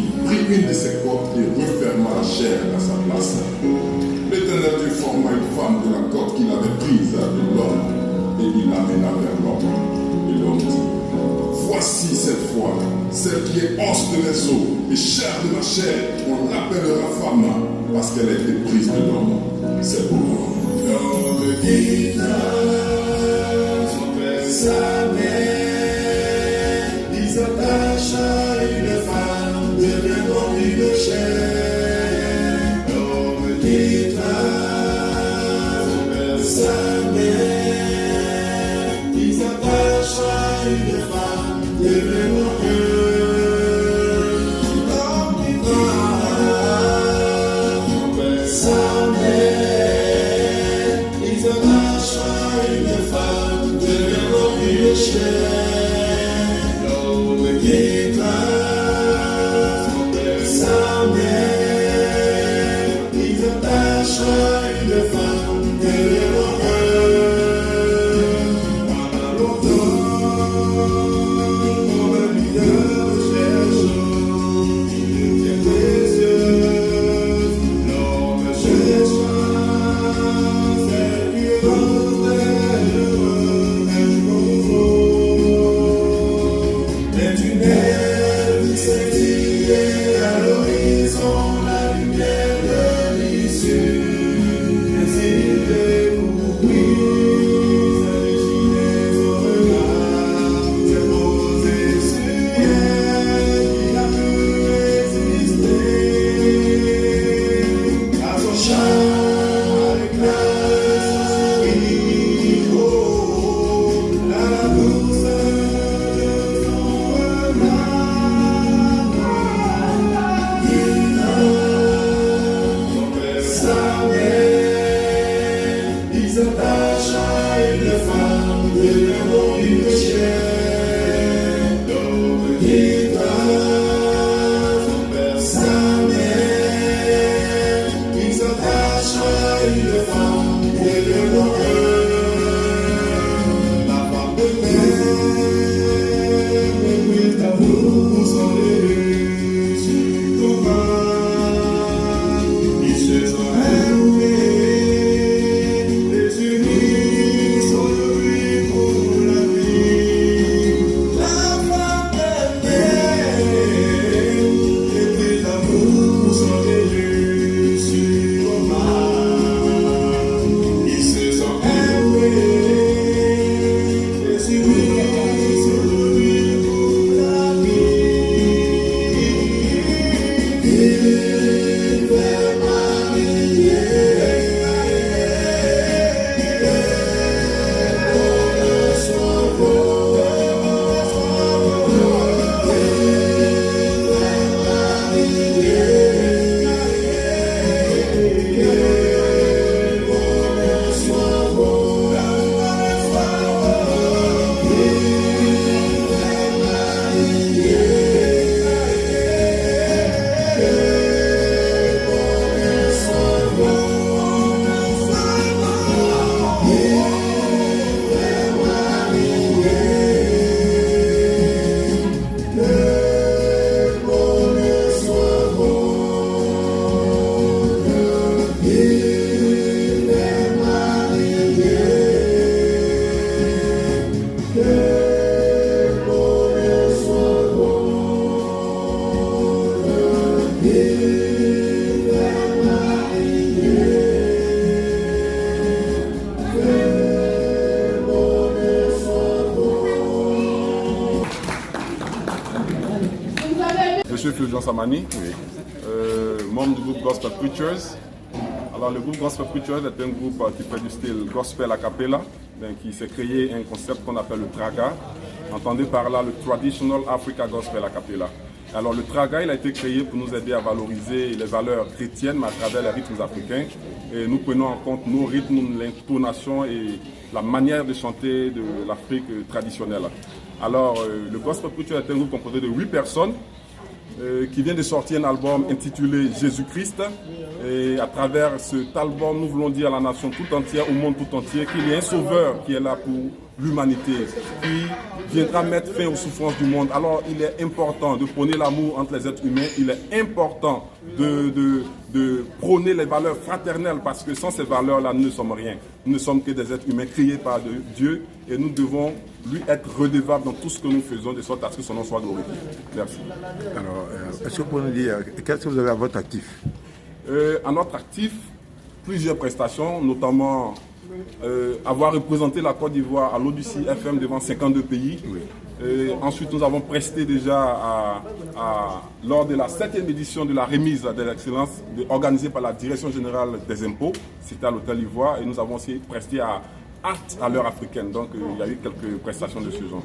Il prit une de ses côtes et referma la chair à sa place. L'Éternel Dieu forma une femme de la côte qu'il avait prise de l'homme et il l'amena vers l'homme. Et l'homme dit, voici cette fois celle qui est os de mes os et chair de ma chair, on l'appellera femme parce qu'elle a été prise de l'homme. C'est pour moi. L'homme quitta son père, sa mère, il s'attache à une femme, devenant une chair. L'homme quitta son père, sa mère, il s'attache à une femme, devenant Samani, membre du groupe Gospel Preachers. Alors le groupe Gospel Preachers est un groupe qui fait du style gospel a cappella, qui s'est créé un concept qu'on appelle le Traga. Entendez par là le Traditional Africa Gospel a cappella. Alors le Traga, il a été créé pour nous aider à valoriser les valeurs chrétiennes, mais à travers les rythmes africains. Et nous prenons en compte nos rythmes, l'intonation et la manière de chanter de l'Afrique traditionnelle. Alors le Gospel Preachers est un groupe composé de 8 personnes. Qui vient de sortir un album intitulé Jésus-Christ. Et à travers cet album, nous voulons dire à la nation tout entière, au monde tout entier, qu'il y a un sauveur qui est là pour l'humanité, qui viendra mettre fin aux souffrances du monde. Alors il est important de prôner l'amour entre les êtres humains, il est important de prôner les valeurs fraternelles parce que sans ces valeurs-là, nous ne sommes rien. Nous ne sommes que des êtres humains créés par Dieu et nous devons lui être redevables dans tout ce que nous faisons de sorte à ce que son nom soit glorifié. Merci. Alors, est-ce que vous pouvez nous dire, qu'est-ce que vous avez à votre actif? À notre actif, plusieurs prestations, notamment avoir représenté la Côte d'Ivoire à l'Odyssey FM devant 52 pays. Oui. Ensuite, nous avons presté déjà lors de la 7e édition de la remise de l'excellence organisée par la Direction générale des impôts, c'était à l'Hôtel Ivoire, et nous avons aussi presté à Art à l'heure africaine. Donc, il y a eu quelques prestations de ce genre.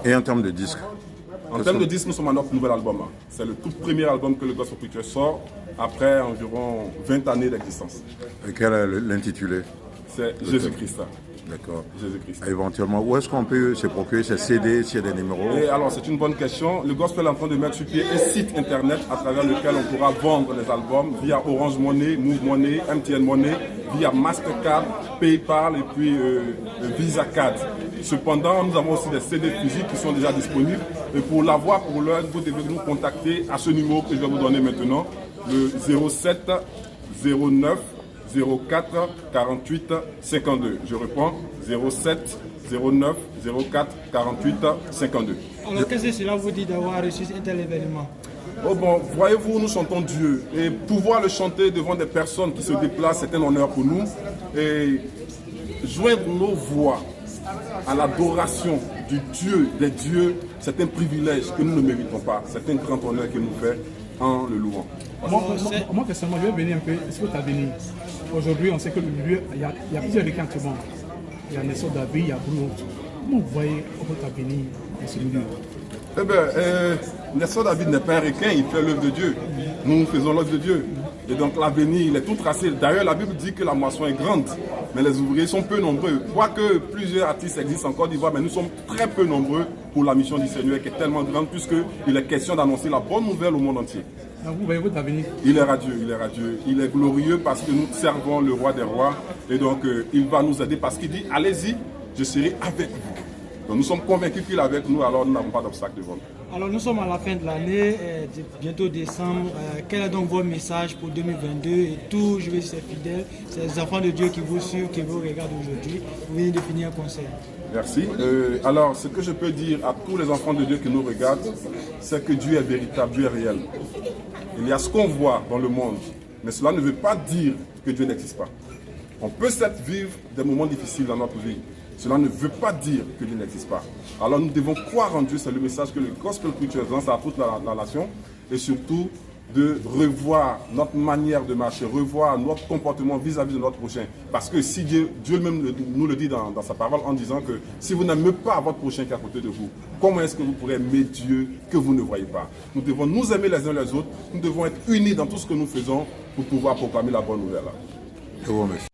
Et en termes de disques? En termes de disques, nous sommes à notre nouvel album. C'est le tout premier album que le Gospel Preacher sort après environ 20 années d'existence. Et quel est l'intitulé? C'est Jésus-Christ. D'accord. Jésus-Christ. Éventuellement, où est-ce qu'on peut se procurer ces CD, s'il y a des numéros? Et alors, c'est une bonne question. Le Gospel est en train de mettre sur pied un site internet à travers lequel on pourra vendre les albums via Orange Money, Move Money, MTN Money, via Mastercard, PayPal et puis Visa Card. Cependant, nous avons aussi des CD physiques qui sont déjà disponibles. Et pour l'avoir, pour l'heure, vous devez nous contacter à ce numéro que je vais vous donner maintenant, le 07 09 04 48 52. Je reprends, 07 09 04 48 52. Alors qu'est-ce que cela vous dit d'avoir reçu un tel événement? Oh bon, voyez-vous, nous chantons Dieu. Et pouvoir le chanter devant des personnes qui se déplacent, c'est un honneur pour nous. Et joindre nos voix à l'adoration du Dieu des dieux, c'est un privilège que nous ne méritons pas. C'est un grand honneur qu'il nous fait en le louant. Moi, personnellement, je vais venir un peu. Est-ce que tu as venu? Aujourd'hui, on sait que le lieu, il y a plusieurs requêtements. Il y a Nelson David, il y a Bruno. Comment vous voyez votre avenir dans ce milieu? Eh bien, Nelson David n'est pas un requin, il fait l'œuvre de Dieu. Nous faisons l'œuvre de Dieu. Et donc l'avenir, il est tout tracé. D'ailleurs, la Bible dit que la moisson est grande, mais les ouvriers sont peu nombreux. Quoique plusieurs artistes existent en Côte d'Ivoire, mais nous sommes très peu nombreux pour la mission du Seigneur qui est tellement grande, puisqu'il est question d'annoncer la bonne nouvelle au monde entier. Donc vous voyez votre avenir? Il est radieux, il est radieux. Il est glorieux parce que nous servons le roi des rois. Et donc, il va nous aider parce qu'il dit, allez-y, je serai avec vous. Donc, nous sommes convaincus qu'il est avec nous, alors nous n'avons pas d'obstacle devant nous. Alors, nous sommes à la fin de l'année, bientôt décembre. Quel est donc votre message pour 2022 et tous, je vais dire, ces fidèles, ces enfants de Dieu qui vous suivent, qui vous regardent aujourd'hui? Vous venez de finir un conseil. Merci. Alors, ce que je peux dire à tous les enfants de Dieu qui nous regardent, c'est que Dieu est véritable, Dieu est réel. Il y a ce qu'on voit dans le monde, mais cela ne veut pas dire que Dieu n'existe pas. On peut certes vivre des moments difficiles dans notre vie. Cela ne veut pas dire que Dieu n'existe pas. Alors nous devons croire en Dieu, c'est le message que le Gospel Preacher lance à toute la nation, et surtout de revoir notre manière de marcher, revoir notre comportement vis-à-vis de notre prochain. Parce que si Dieu lui-même nous le dit dans sa parole en disant que si vous n'aimez pas votre prochain qui est à côté de vous, comment est-ce que vous pourrez aimer Dieu que vous ne voyez pas? Nous devons nous aimer les uns les autres, nous devons être unis dans tout ce que nous faisons pour pouvoir proclamer la bonne nouvelle. Je vous remercie.